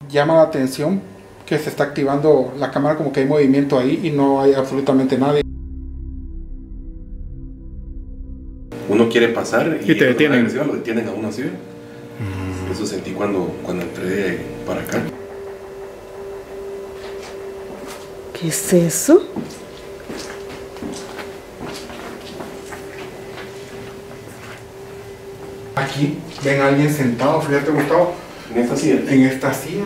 Llama la atención que se está activando la cámara, como que hay movimiento ahí y no hay absolutamente nadie. Uno quiere pasar y te detienen. Lo detienen a uno así. Eso sentí cuando entré para acá. ¿Qué es eso? Aquí ven a alguien sentado, fíjate, Gustavo. En esta silla. En esta silla.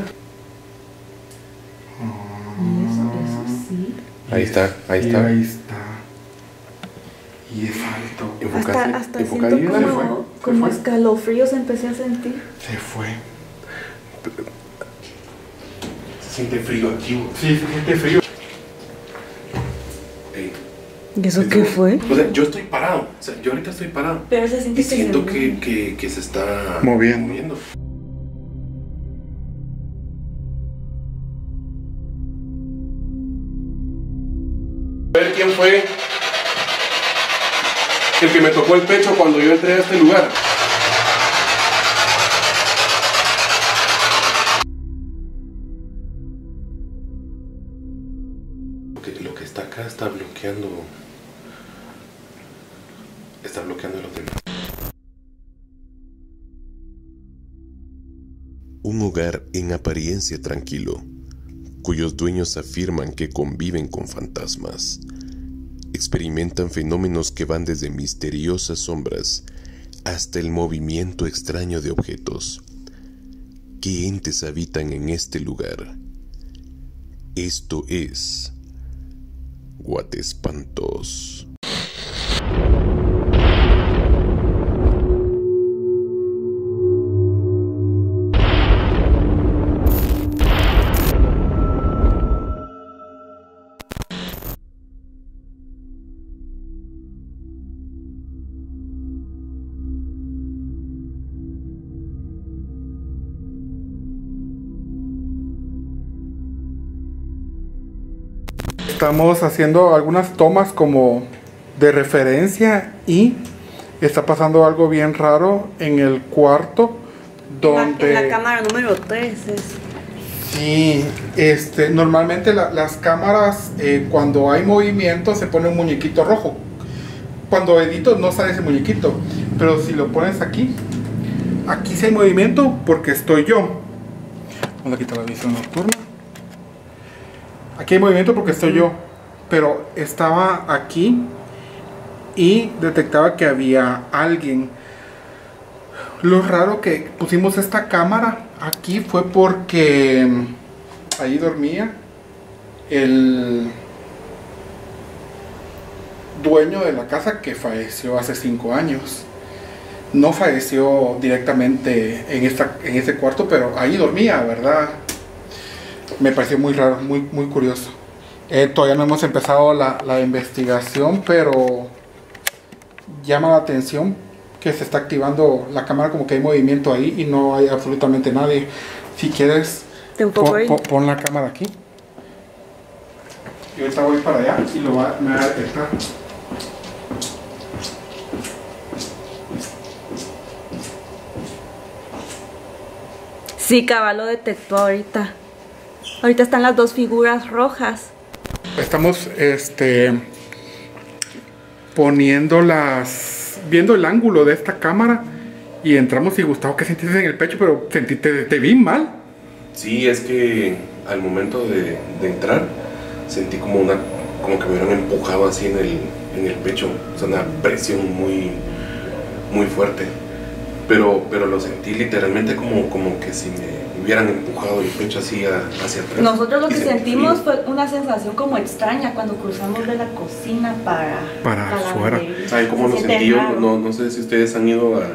Eso sí. Ahí está, ahí está. Ahí está. Y es alto. Enfócate, Hasta enfócate. siento como escalofríos empecé a sentir. Se fue. Se siente frío aquí. Sí, se siente frío. Ey. ¿Y eso qué fue? O sea, yo estoy parado. O sea, yo ahorita estoy parado. Pero se siente Y siento que se está moviendo. A ver quién fue el que me tocó el pecho cuando yo entré a este lugar. Lo que está acá está bloqueando los demás. Un hogar en apariencia tranquilo, cuyos dueños afirman que conviven con fantasmas, experimentan fenómenos que van desde misteriosas sombras hasta el movimiento extraño de objetos. ¿Qué entes habitan en este lugar? Esto es Guatespantos. Estamos haciendo algunas tomas como de referencia y está pasando algo bien raro en el cuarto donde... En la cámara número 3 es... Sí, normalmente las cámaras cuando hay movimiento se pone un muñequito rojo. Cuando edito no sale ese muñequito, pero si lo pones aquí sí hay movimiento porque estoy yo. Vamos a quitar la visión nocturna. Aquí hay movimiento porque estoy yo, pero estaba aquí y detectaba que había alguien. Lo raro que pusimos esta cámara aquí fue porque ahí dormía el dueño de la casa que falleció hace 5 años. No falleció directamente en ese cuarto, pero ahí dormía, ¿verdad? Me pareció muy raro, muy curioso. Todavía no hemos empezado la investigación, pero llama la atención que se está activando la cámara, como que hay movimiento ahí y no hay absolutamente nadie. Si quieres, pon la cámara aquí. Yo ahorita voy para allá y me va a detectar. Sí, cabal, lo detectó ahorita. Ahorita están las dos figuras rojas. Estamos viendo el ángulo de esta cámara y entramos y Gustavo, ¿qué sentiste en el pecho? Pero te vi mal. Sí, es que al momento de entrar sentí como que me hubieran empujado así en el pecho, o sea, una presión muy fuerte. Pero lo sentí literalmente como que si me hubieran empujado el pecho así hacia atrás. Nosotros lo que sentimos fue una sensación como extraña cuando cruzamos de la cocina para afuera. ¿Saben cómo lo sentí yo? No sé si ustedes han ido a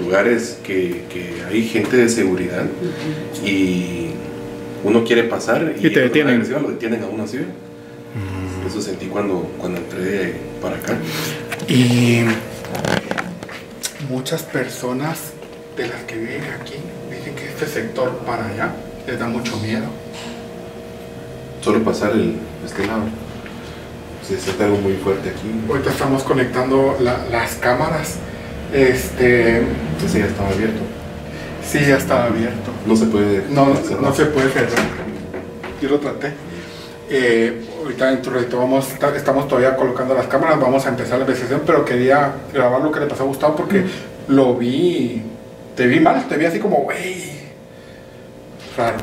lugares que hay gente de seguridad y uno quiere pasar y te detienen. Lo detienen a uno así. Eso sentí cuando entré para acá. Y muchas personas de las que viven aquí dicen que este sector para allá les da mucho miedo. Solo pasar este lado. Se siente algo muy fuerte aquí. Ahorita estamos conectando las cámaras. Ese ya estaba abierto. Sí, ya estaba abierto. No se puede. No se puede cerrar. Yo lo traté. Ahorita dentro de todo estamos todavía colocando las cámaras, vamos a empezar la investigación, pero quería grabar lo que le pasó a Gustavo porque lo vi, te vi mal, te vi así como, güey, raro.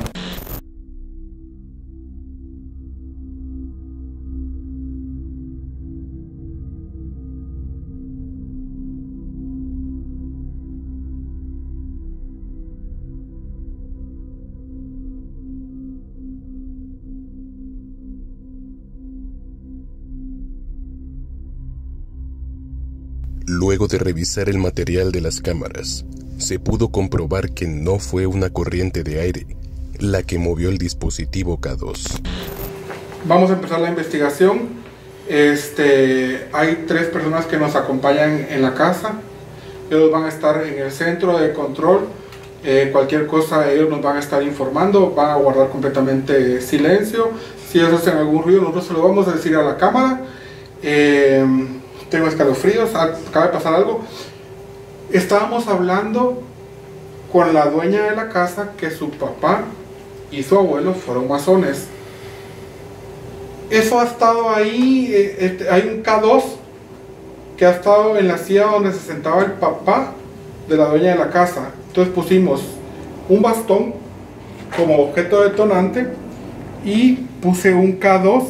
Luego de revisar el material de las cámaras, se pudo comprobar que no fue una corriente de aire la que movió el dispositivo K2. Vamos a empezar la investigación. Hay 3 personas que nos acompañan en la casa. Ellos van a estar en el centro de control. Cualquier cosa ellos nos van a estar informando, van a guardar completamente silencio. Si ellos hacen algún ruido, nosotros se lo vamos a decir a la cámara. Tengo escalofríos, acaba de pasar algo. Estábamos hablando con la dueña de la casa que su papá y su abuelo fueron masones. Eso ha estado ahí. Hay un K2 que ha estado en la silla donde se sentaba el papá de la dueña de la casa. Entonces pusimos un bastón como objeto detonante y puse un K2,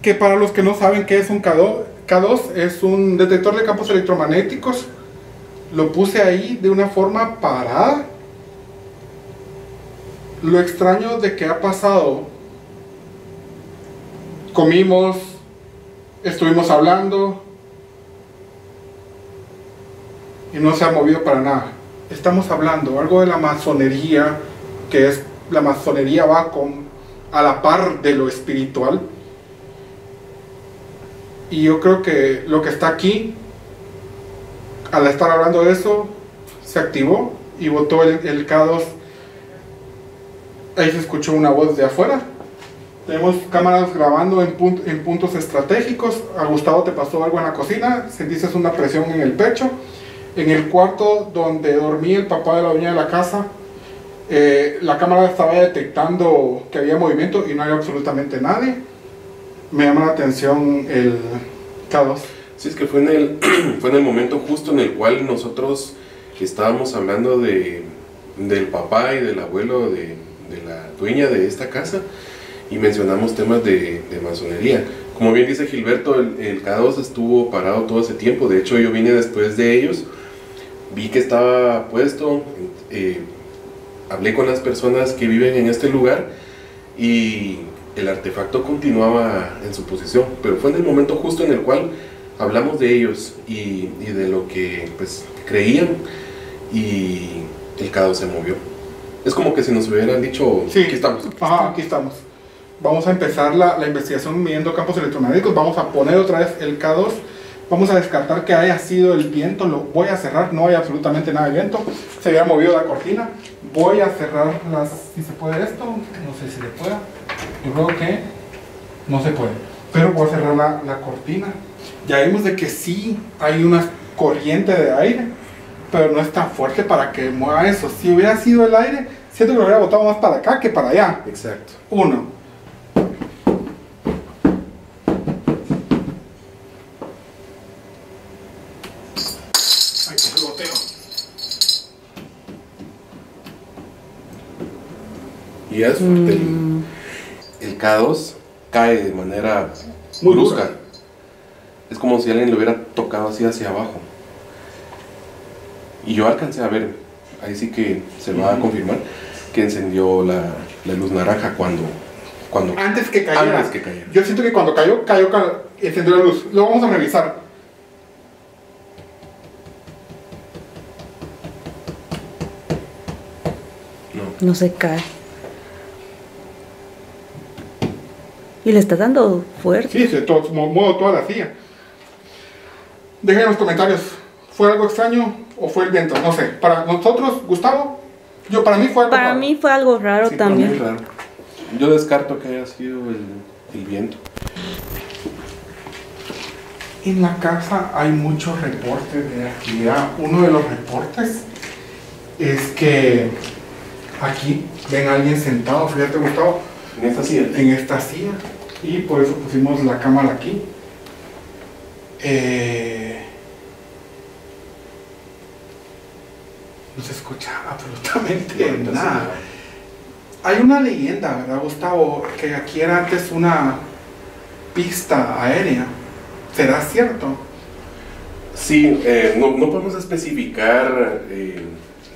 que para los que no saben qué es un K2 es un detector de campos electromagnéticos. Lo puse ahí de una forma parada. Lo extraño de que ha pasado, comimos, estuvimos hablando y no se ha movido para nada. Estamos hablando algo de la masonería, que es la masonería va a la par de lo espiritual. Y yo creo que lo que está aquí, al estar hablando de eso, se activó y botó el K2. Ahí se escuchó una voz de afuera. Tenemos cámaras grabando en puntos estratégicos. A Gustavo te pasó algo en la cocina, sentiste una presión en el pecho. En el cuarto donde dormía el papá de la dueña de la casa, la cámara estaba detectando que había movimiento y no había absolutamente nadie. Me llama la atención el K2. Sí, es que fue en el momento justo en el cual nosotros estábamos hablando del papá y del abuelo de la dueña de esta casa y mencionamos temas de masonería. Como bien dice Gilberto, el K2 estuvo parado todo ese tiempo. De hecho, yo vine después de ellos, vi que estaba puesto, hablé con las personas que viven en este lugar y el artefacto continuaba en su posición, pero fue en el momento justo en el cual hablamos de ellos y de lo que pues creían, y el K2 se movió. Es como que si nos hubieran dicho, sí, aquí estamos. Ajá, aquí estamos. Vamos a empezar la investigación midiendo campos electromagnéticos. Vamos a poner otra vez el K2. Vamos a descartar que haya sido el viento. Lo voy a cerrar, no hay absolutamente nada de viento. Se había movido la cortina. Voy a cerrar si se puede esto, no sé si se pueda. Yo creo que no se puede, pero voy a cerrar la cortina. Ya vimos de que sí hay una corriente de aire, pero no es tan fuerte para que mueva eso. Si hubiera sido el aire, siento que lo hubiera botado más para acá que para allá. Exacto. Uno. Ay, que se boteo. Y es fuerte. El K2 cae de manera muy brusca. Es como si alguien lo hubiera tocado así hacia abajo. Y yo alcancé a ver, ahí sí que se va a confirmar, que encendió la luz naranja cuando Antes que cayera. Antes que cayera. Yo siento que cuando cayó, encendió la luz. Lo vamos a revisar. No se cae. Y le está dando fuerte. Sí, muevo toda la silla. Dejen en los comentarios, ¿fue algo extraño o fue el viento? No sé. Para nosotros, Gustavo, para mí fue algo Para raro. mí fue algo raro Sí, también. muy raro. Yo descarto que haya sido el viento. En la casa hay muchos reportes de actividad. Uno de los reportes es que Aquí ven a alguien sentado, fíjate Gustavo, En esta silla. en esta silla. Y por eso pusimos la cámara aquí. No se escucha absolutamente nada. Hay una leyenda, ¿verdad, Gustavo? Que aquí era antes una pista aérea. ¿Será cierto? Sí, no podemos especificar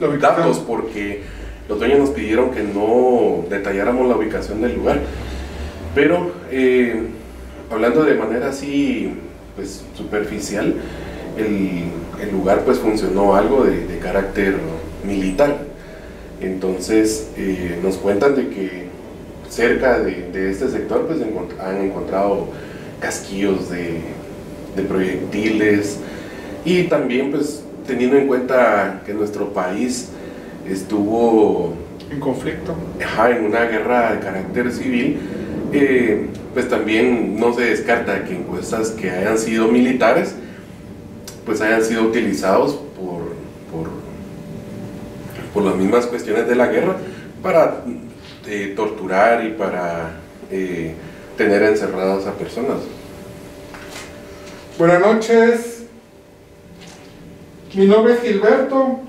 La ubicación. datos porque los dueños nos pidieron que no detalláramos la ubicación del lugar. Pero hablando de manera así, pues superficial, el lugar pues funcionó algo de carácter militar. Entonces nos cuentan de que cerca de este sector pues han encontrado casquillos de proyectiles, y también pues teniendo en cuenta que nuestro país estuvo En conflicto. en una guerra de carácter civil, pues también no se descarta que encuestas que hayan sido militares pues hayan sido utilizados por las mismas cuestiones de la guerra para torturar y para tener encerradas a personas. Buenas noches. Mi nombre es Gilberto,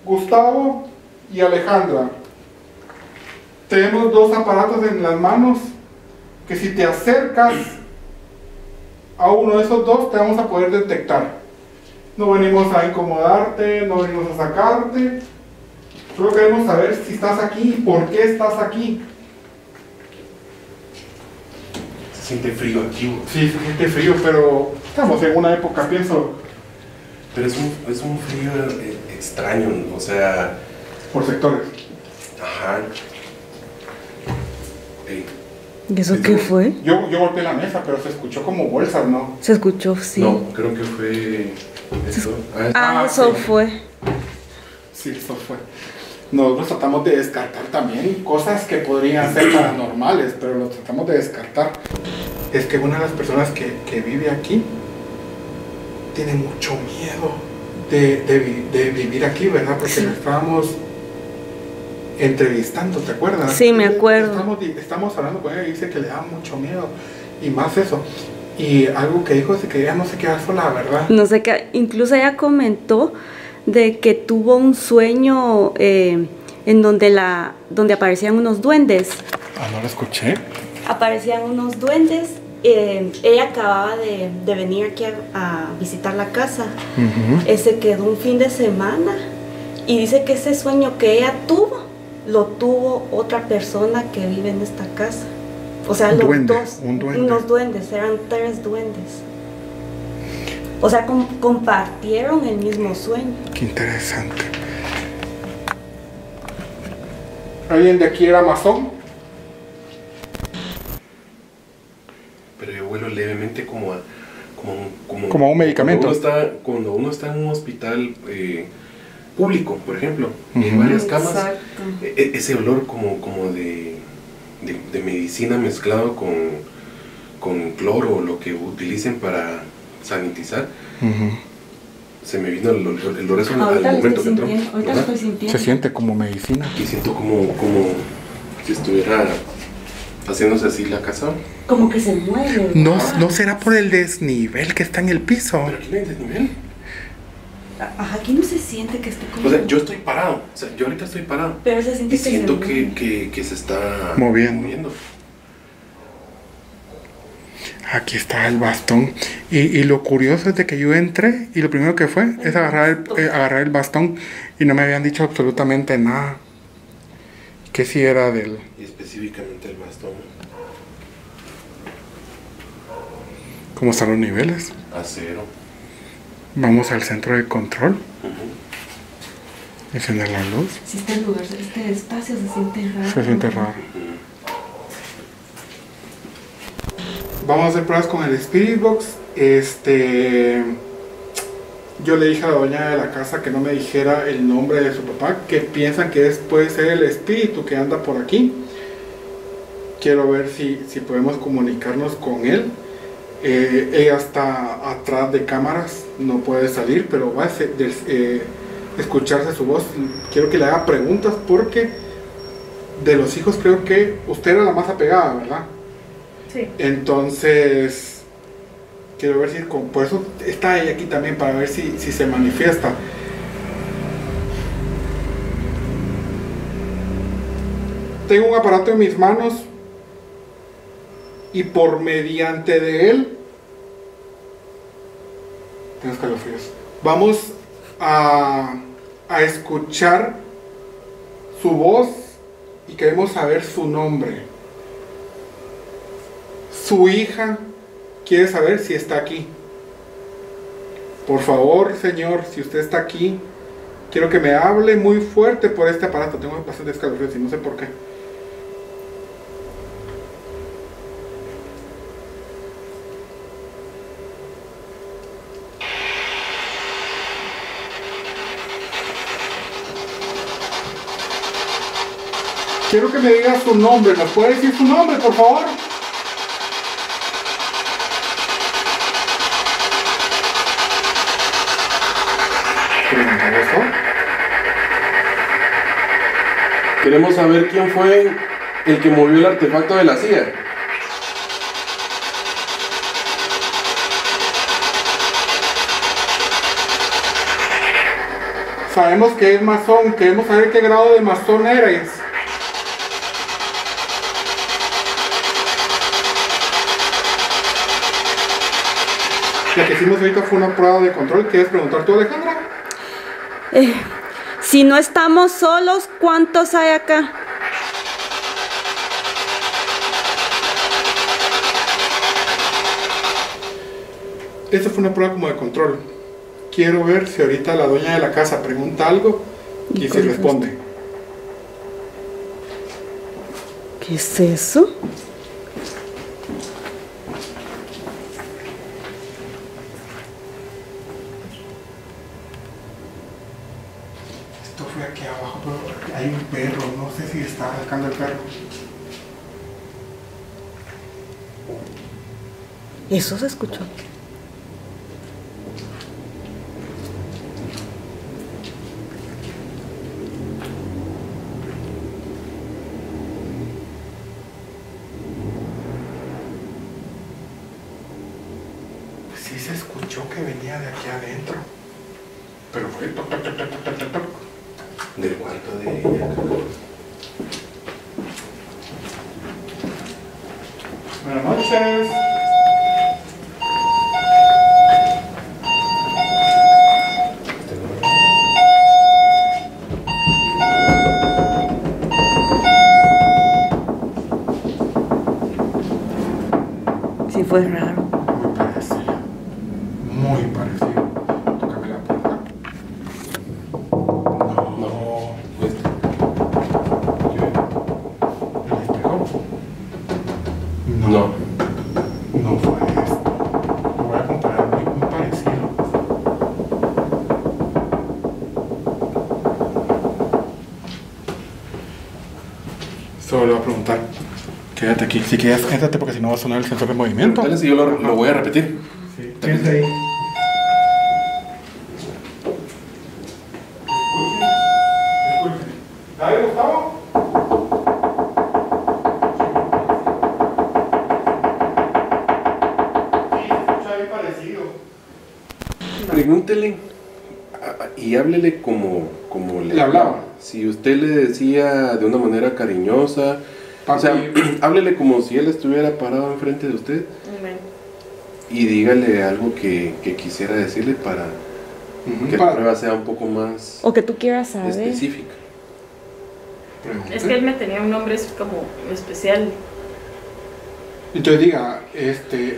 Gustavo y Alejandra. Tenemos dos aparatos en las manos que si te acercas a uno de esos dos te vamos a poder detectar. No venimos a incomodarte, no venimos a sacarte. Solo queremos saber si estás aquí y por qué estás aquí. Se siente frío aquí, Sí, se siente frío, pero estamos en una época, pienso, pero es un frío extraño, o sea, por sectores. ajá. ¿Y eso qué fue? Yo golpeé la mesa, pero se escuchó como bolsas, ¿no? Se escuchó, sí. No, creo que fue esto. Eso sí. fue. Sí, eso fue. Nosotros tratamos de descartar también cosas que podrían ser paranormales, pero lo tratamos de descartar. Es que una de las personas que vive aquí tiene mucho miedo de vivir aquí, ¿verdad? Porque Sí. la estábamos entrevistando, ¿te acuerdas? Sí, me acuerdo. Estamos hablando con ella y dice que le da mucho miedo, y más eso. Y algo que dijo es que ella no se queda sola, ¿verdad? No sé qué, incluso ella comentó de que tuvo un sueño en donde aparecían unos duendes. Ah, no lo escuché. Aparecían unos duendes. Ella acababa de venir aquí a visitar la casa. Se quedó un fin de semana y dice que ese sueño que ella tuvo, lo tuvo otra persona que vive en esta casa. O sea, Un los duende, dos, un duende. unos duendes, eran 3 duendes. O sea, compartieron el mismo sueño. Qué interesante. ¿Alguien de aquí era masón? Pero yo huelo levemente como a un medicamento. Cuando uno está en un hospital público, por ejemplo, en varias camas, Exacto. ese olor como de medicina mezclado con cloro o lo que utilicen para sanitizar. Se me vino el olor eso al Ahorita lo momento que estoy entró, sintiendo. Ahorita lo ¿verdad? estoy sintiendo. Se siente como medicina. Y siento como si estuviera haciéndose así la casa. Como que se mueve. No será por el desnivel que está en el piso. Pero aquí no hay desnivel. Ajá, aquí no se siente que esté como... O sea, yo estoy parado. O sea, yo ahorita estoy parado. Pero se siente Y siento se mueve. que se está Moviendo. Aquí está el bastón. Y lo curioso es de que yo entré y lo primero que fue es agarrar el bastón y no me habían dicho absolutamente nada. Que si era del... Y específicamente el bastón. ¿Cómo están los niveles? Acero. Vamos al centro de control. Ujú. Encender la luz. Si este lugar, este espacio se siente raro. Se siente raro. Ujú. Vamos a hacer pruebas con el Spirit Box. Yo le dije a la dueña de la casa que no me dijera el nombre de su papá, que piensan que puede ser el espíritu que anda por aquí. Quiero ver si podemos comunicarnos con él. Ella está atrás de cámaras, no puede salir, pero va a escucharse su voz. Quiero que le haga preguntas porque de los hijos creo que usted era la más apegada, ¿verdad? Sí. Entonces, quiero ver si, por eso está ella aquí también, para ver si se manifiesta. Tengo un aparato en mis manos y por mediante de él, tengo escalofríos, vamos a escuchar su voz y queremos saber su nombre. Su hija quiere saber si está aquí. Por favor, señor, si usted está aquí, quiero que me hable muy fuerte por este aparato. Tengo bastante escalofríos y no sé por qué. Quiero que me diga su nombre. ¿Me puede decir su nombre, por favor? Queremos saber quién fue el que movió el artefacto de la silla. Sabemos que es masón. Queremos saber qué grado de masón eres. La que hicimos ahorita fue una prueba de control. ¿Quieres preguntar tú, Alejandra? Si no estamos solos, ¿cuántos hay acá? Esta fue una prueba como de control. Quiero ver si ahorita la dueña de la casa pregunta algo y si responde. ¿Qué es eso? Esto fue aquí abajo, pero hay un perro. No sé si está arrancando el perro. Eso se escuchó. Sí se escuchó que venía de aquí adentro. Pero fue toc, toc, toc, toc, toc, toc, toc. Del cuarto de ella. Buenas noches. Sí, fue raro. Muy parecido. Muy parecido. Tócame la puerta. No. ¿El espejo? No. No fue esto. Lo voy a comparar, muy parecido. Solo le voy a preguntar. Quédate aquí. Si quieres, quédate porque si no va a sonar el sensor de movimiento. Dale, si yo lo voy a repetir. Sí, quédate ahí. Disculpe. ¿Dale, Gustavo? Sí, se escucha bien parecido. Pregúntele y háblele como Le hablaba. Si usted le decía de una manera cariñosa, Papi. o sea, háblele como si él estuviera parado enfrente de usted Bueno. y dígale algo que quisiera decirle para que la prueba sea un poco más O que tú quieras saber. específica. Es que él me tenía un nombre como especial. Entonces diga,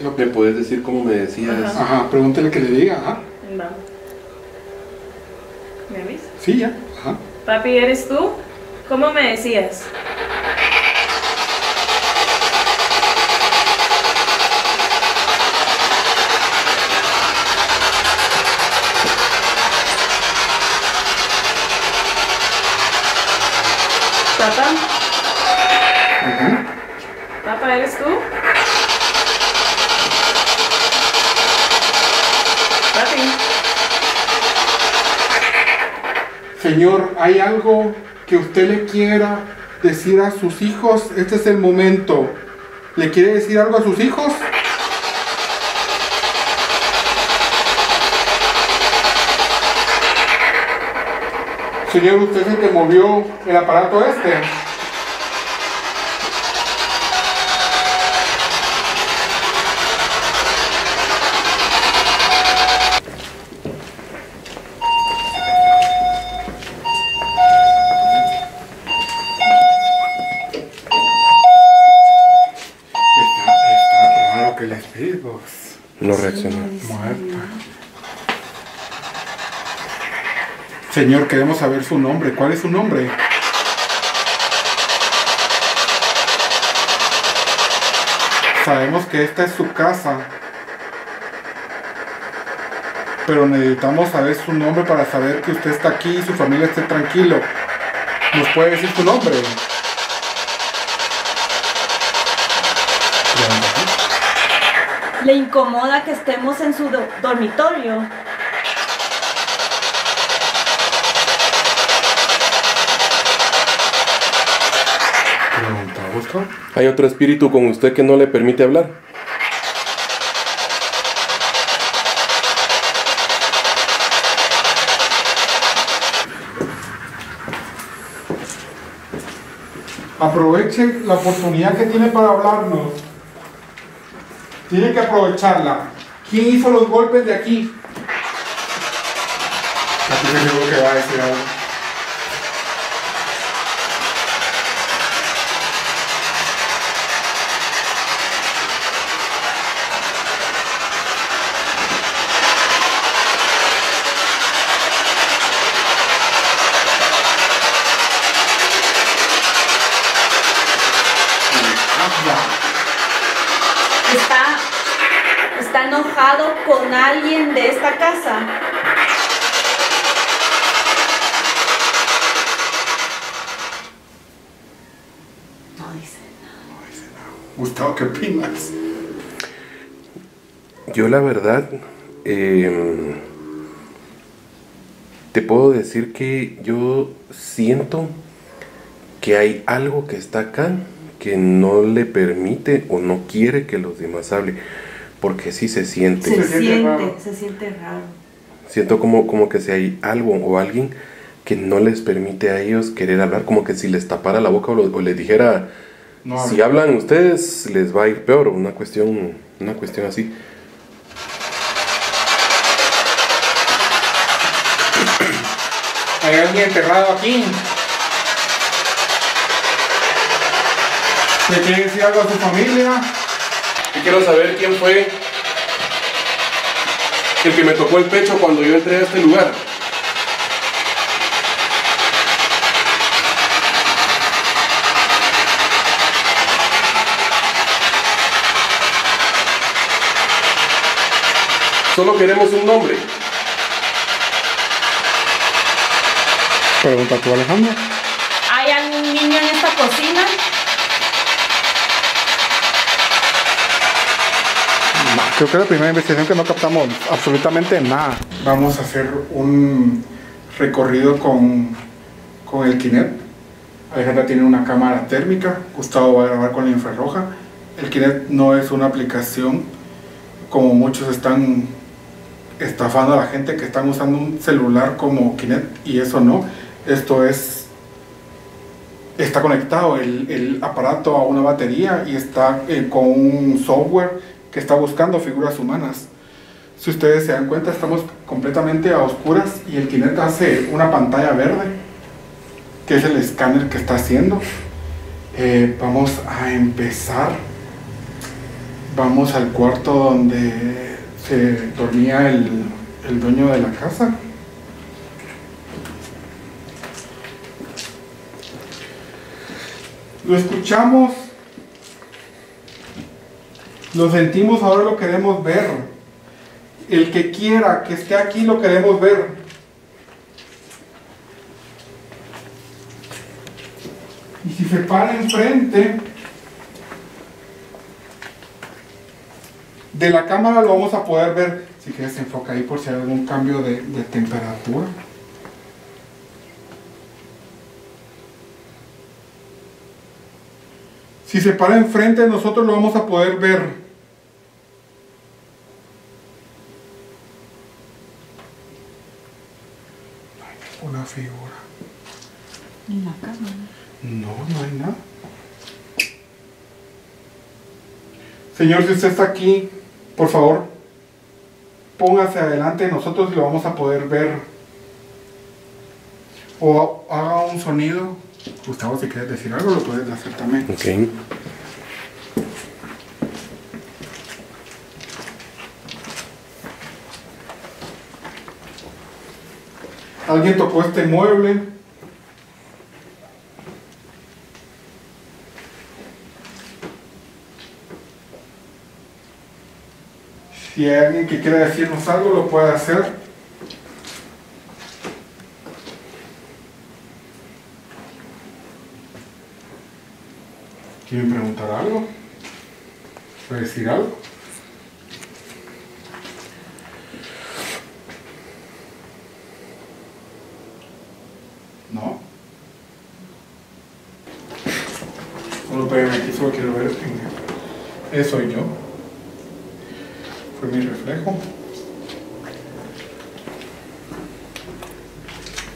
lo ¿Me que... puedes decir cómo me decías? Ajá. Ajá, pregúntele que le diga, ajá. Va. ¿Me avisa? Sí, ya, ajá. Papi, ¿eres tú? ¿Cómo me decías? Papá, Ujú. papá, ¿eres tú? Papi, Señor, ¿hay algo que usted le quiera decir a sus hijos, este es el momento. ¿Le quiere decir algo a sus hijos? Señor, usted es el que movió el aparato este. Está raro que el espíritu No reaccionó. muerta. Señor, queremos saber su nombre. ¿Cuál es su nombre? Sabemos que esta es su casa, pero necesitamos saber su nombre para saber que usted está aquí y su familia esté tranquilo. ¿Nos puede decir su nombre? ¿Le incomoda que estemos en su dormitorio? Pregunta, ¿Augusto? ¿Hay otro espíritu con usted que no le permite hablar? Aproveche la oportunidad que tiene para hablarnos. Tiene que aprovecharla. ¿Quién hizo los golpes de aquí? Aquí se seguro que va a decir algo. ¿Está enojado con alguien de esta casa? No dice nada. Gustavo, ¿qué opinas? Yo la verdad, te puedo decir que yo siento que hay algo que está acá que no le permite o no quiere que los demás hablen, porque sí se siente. Se siente raro. Siento como que si hay algo o alguien que no les permite a ellos querer hablar, como que si les tapara la boca o les dijera, no, si hablan ustedes les va a ir peor, una cuestión así. ¿Hay alguien enterrado aquí? ¿Le quiere decir algo a su familia? Y quiero saber quién fue el que me tocó el pecho cuando yo entré a este lugar. Solo queremos un nombre. Pregunta tú, Alejandro. ¿Hay algún niño en esta cocina? No, creo que es la primera investigación que no captamos absolutamente nada. Vamos a hacer un recorrido con el Kinect. Alejandra tiene una cámara térmica, Gustavo va a grabar con la infrarroja. El Kinect no es una aplicación como muchos están estafando a la gente que están usando un celular como Kinect, y eso no. Esto está conectado el aparato a una batería y está con un software que está buscando figuras humanas. Si ustedes se dan cuenta, estamos completamente a oscuras y el Kinect hace una pantalla verde, que es el escáner que está haciendo. Vamos a empezar. Vamos al cuarto donde se dormía el dueño de la casa. Lo escuchamos, lo sentimos, ahora lo queremos ver. El que quiera que esté aquí lo queremos ver. Y si se para enfrente de la cámara lo vamos a poder ver. Si quieres se enfoca ahí por si hay algún cambio de temperatura. Si se para enfrente de nosotros lo vamos a poder ver. Hay una figura. En la cama. No, no hay nada. Señor, si usted está aquí, por favor, póngase adelante de nosotros y lo vamos a poder ver. O haga un sonido. Gustavo, si quieres decir algo, lo puedes hacer también. Ok. ¿Alguien tocó este mueble? Si hay alguien que quiera decirnos algo, lo puede hacer. ¿Quieren preguntar algo? ¿Puede decir algo? ¿No? Solo pégame aquí, solo quiero ver. Eso soy yo. Fue mi reflejo.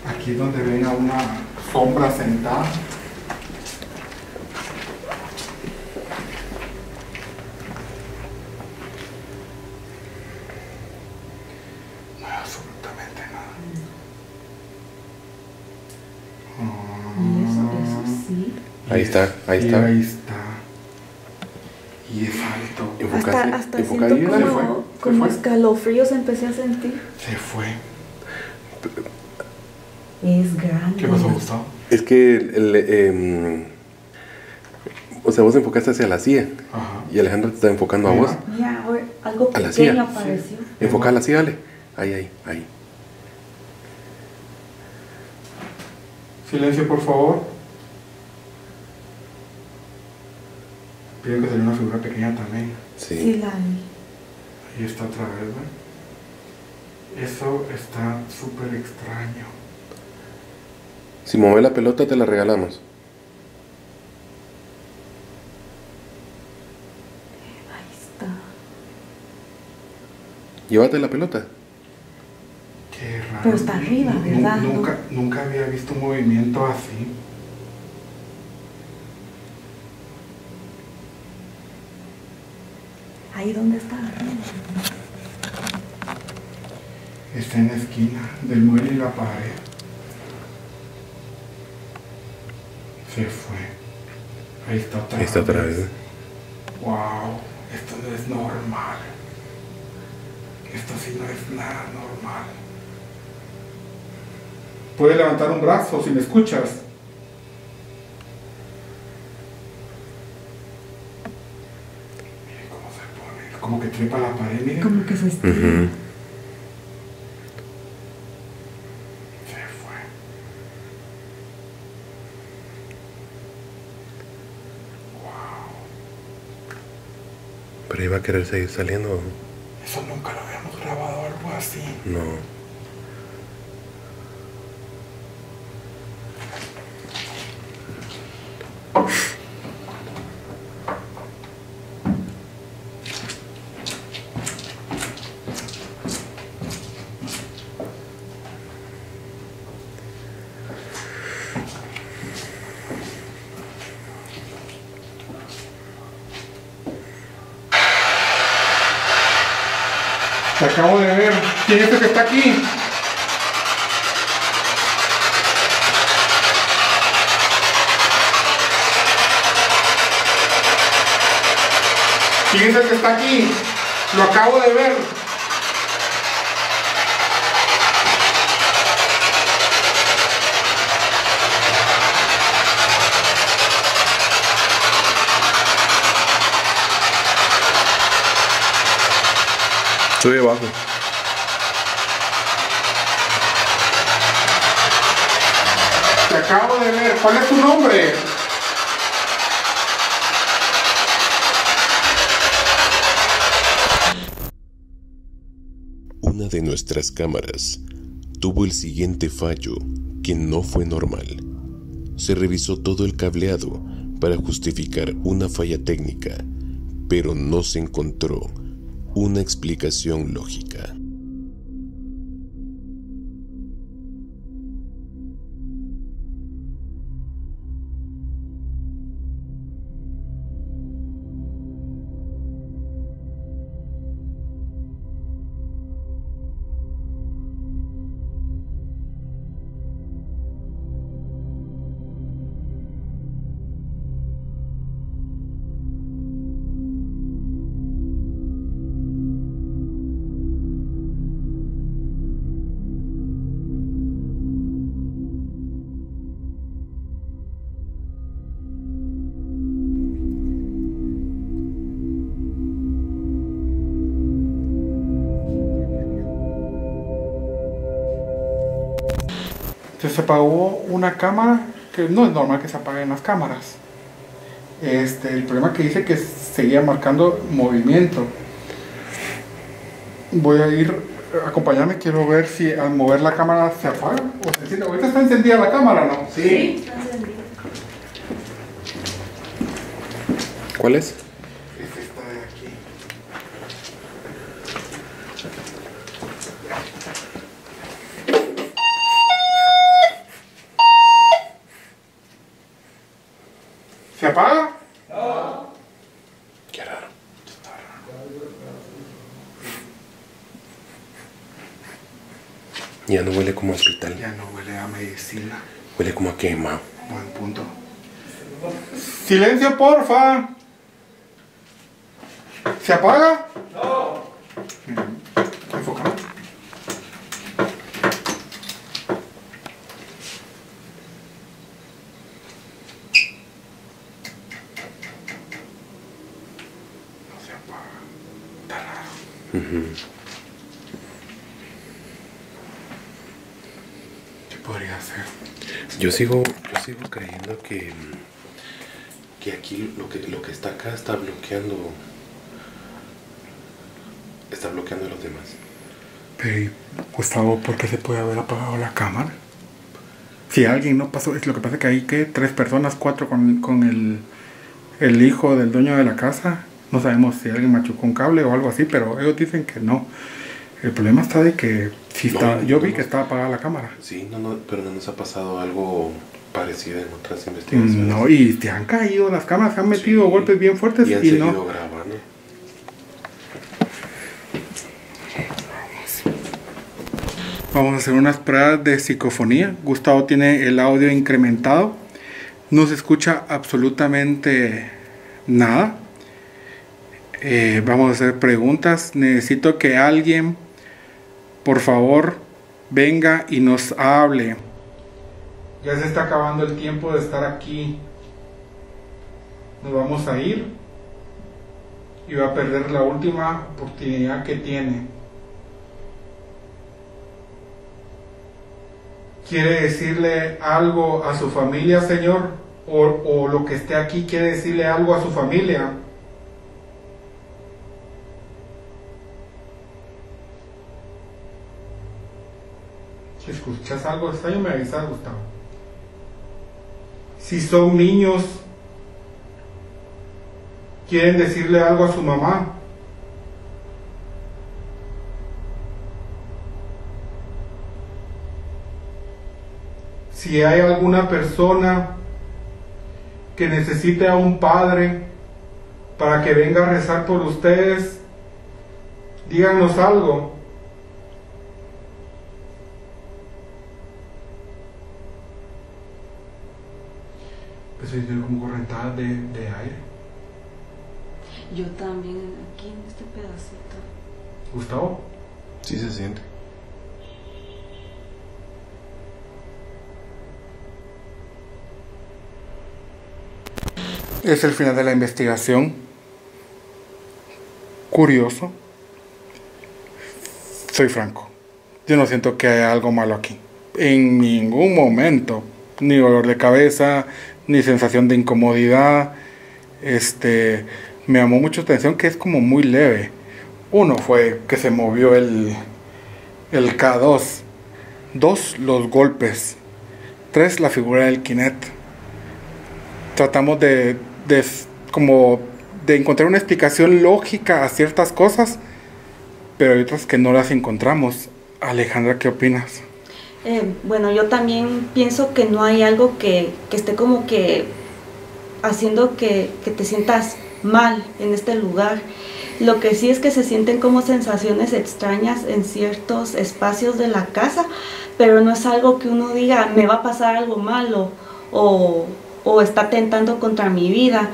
Aquí es donde ven a una sombra sentada. No hay absolutamente nada. Eso sí. Ahí está, ahí Y está. ahí está. Y es alto. Enfoca Hasta ahí, enfoca siento ahí, dale. como escalofríos empecé a sentir. Se fue. Es grande. ¿Qué pasó, Gustavo? Es que o sea, vos enfocaste hacia la silla. Ajá. Y Alejandro te está enfocando a vos. Ya, algo A la pequeño silla. apareció. Enfoca a la silla, dale. Ahí. Silencio, por favor. Pido que salió una figura pequeña también. Sí, Sí. la vi. Ahí está otra vez, ¿ven? Eso está súper extraño. Si mueve la pelota, te la regalamos. Ahí está. Llévate la pelota. Qué raro. Pero está arriba, ¿verdad? Nunca había visto un movimiento así. Ahí donde está. Está en la esquina del mueble y la pared. Se fue. Ahí está otra Ahí está otra vez. vez. Wow, esto no es normal. Esto sí no es nada normal. Puedes levantar un brazo si me escuchas. Mire cómo se pone, como que trepa la pared, mire. Como que se estira. Ujú. Se fue. Wow, Pero iba a querer seguir saliendo. eso nunca lo habíamos grabado, algo así. No. Te acabo de ver. ¿Quién es el que está aquí? ¿Quién es el que está aquí? Lo acabo de ver. Sube abajo. Te acabo de ver. ¿Cuál es tu nombre? Una de nuestras cámaras tuvo el siguiente fallo que no fue normal. Se revisó todo el cableado, para justificar una falla técnica, pero no se encontró una explicación lógica. Se apagó una cámara, que no es normal que se apaguen las cámaras. El problema que dice que seguía marcando movimiento. Voy a ir, acompáñame, quiero ver si al mover la cámara se apaga o se enciende. Ahorita está encendida la cámara, ¿no? Sí, está encendida. ¿Cuál es? Es esta de aquí. ¿Se apaga? Qué raro. Ya no huele como a hospital. Ya no huele a medicina. Huele como a quemado. Buen punto. Silencio, porfa. ¿Se apaga? No. Enfócame. No se apaga. Está raro. ¿Qué podría hacer? Yo sigo creyendo que aquí lo que está acá está bloqueando a los demás. Pero, Gustavo, ¿por qué se puede haber apagado la cámara? Si alguien no pasó, es lo que pasa que hay que 3 personas, 4 con el hijo del dueño de la casa. No sabemos si alguien machucó un cable o algo así, pero ellos dicen que no. El problema está de que yo vi que estaba apagada la cámara. Sí, pero no nos ha pasado algo parecido en otras investigaciones. No, y te han caído las cámaras, se han metido golpes bien fuertes y han seguido grabando. Vamos a hacer unas pruebas de psicofonía. Gustavo tiene el audio incrementado. No se escucha absolutamente nada. Vamos a hacer preguntas. Necesito que alguien, por favor, venga y nos hable. Ya se está acabando el tiempo de estar aquí. Nos vamos a ir y va a perder la última oportunidad que tiene. ¿Quiere decirle algo a su familia, señor? O lo que esté aquí quiere decirle algo a su familia. Si escuchas algo extraño, me avisas, Gustavo. Si son niños, ¿quieren decirle algo a su mamá? Si hay alguna persona que necesite a un padre para que venga a rezar por ustedes, díganos algo. Eso es como correntada de aire. Yo también aquí en este pedacito. Gustavo. Sí se siente. Es el final de la investigación. Curioso. Soy franco. Yo no siento que haya algo malo aquí. En ningún momento. Ni dolor de cabeza, ni sensación de incomodidad. Me llamó mucho la atención que es como muy leve. Uno fue que se movió el K2. 2, los golpes. 3, la figura del Kinect. tratamos como de encontrar una explicación lógica a ciertas cosas, pero hay otras que no las encontramos. Alejandra, ¿qué opinas? Bueno, yo también pienso que no hay algo que esté como que haciendo que te sientas mal en este lugar. Lo que sí es que se sienten como sensaciones extrañas en ciertos espacios de la casa, pero no es algo que uno diga, me va a pasar algo malo o está tentando contra mi vida.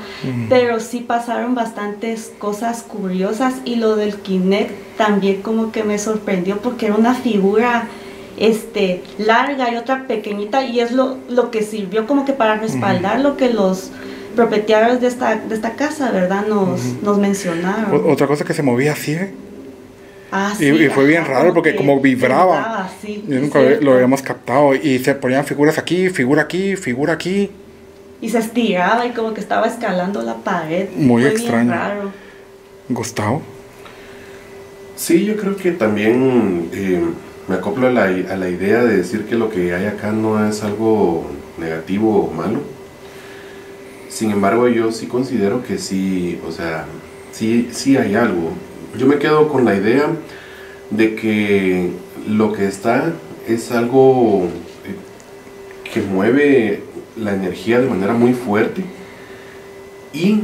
Pero sí pasaron bastantes cosas curiosas, y lo del Kinect también como que me sorprendió, porque era una figura larga y otra pequeñita, y es lo que sirvió como que para respaldar lo que los propietarios de esta casa, ¿verdad? Nos mencionaron. Otra cosa que se movía así, Sí, y fue bien raro porque como vibraba. Sí, yo nunca lo habíamos captado, y se ponían figuras aquí, figura aquí, figura aquí. Y se estiraba y como que estaba escalando la pared. Muy fue extraño. Bien raro. Gustavo. Sí, yo creo que también me acoplo a la idea de decir que lo que hay acá no es algo negativo o malo. Sin embargo, yo sí considero que sí, o sea, sí hay algo. Yo me quedo con la idea de que lo que está es algo que mueve la energía de manera muy fuerte y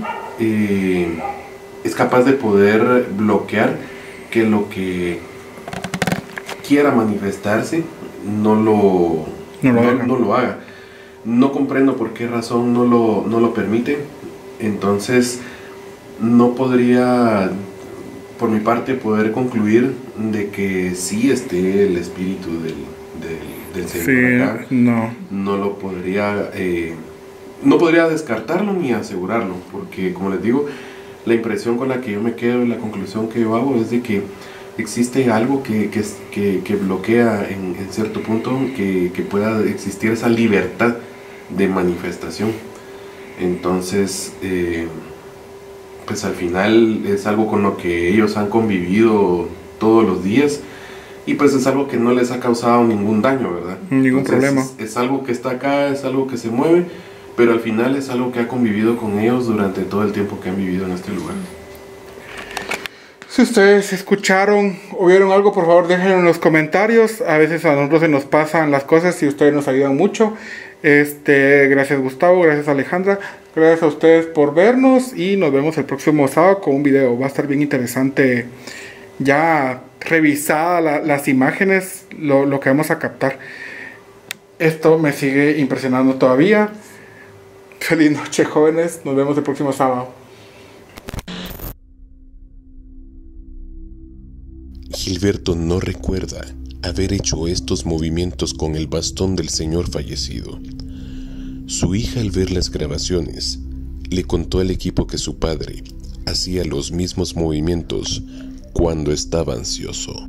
es capaz de poder bloquear que lo que quiera manifestarse no lo haga. No comprendo por qué razón no lo permite. Entonces no podría, por mi parte, poder concluir de que sí esté el espíritu del Señor acá. No lo podría, no podría descartarlo ni asegurarlo, porque como les digo, la impresión con la que yo me quedo, la conclusión que yo hago es de que existe algo que bloquea en cierto punto que pueda existir esa libertad de manifestación. Entonces pues al final es algo con lo que ellos han convivido todos los días, y pues es algo que no les ha causado ningún daño, ¿verdad? Ningún problema. Es algo que está acá, es algo que se mueve, pero al final es algo que ha convivido con ellos durante todo el tiempo que han vivido en este lugar. Si ustedes escucharon o vieron algo, por favor déjenlo en los comentarios. A veces a nosotros se nos pasan las cosas y ustedes nos ayudan mucho. Gracias Gustavo, gracias Alejandra, gracias a ustedes por vernos, y nos vemos el próximo sábado con un video. Va a estar bien interesante, ya revisada las imágenes, lo que vamos a captar. Esto me sigue impresionando todavía. Feliz noche, jóvenes, nos vemos el próximo sábado. Gilberto no recuerda haber hecho estos movimientos con el bastón del señor fallecido. Su hija, al ver las grabaciones, le contó al equipo que su padre hacía los mismos movimientos cuando estaba ansioso.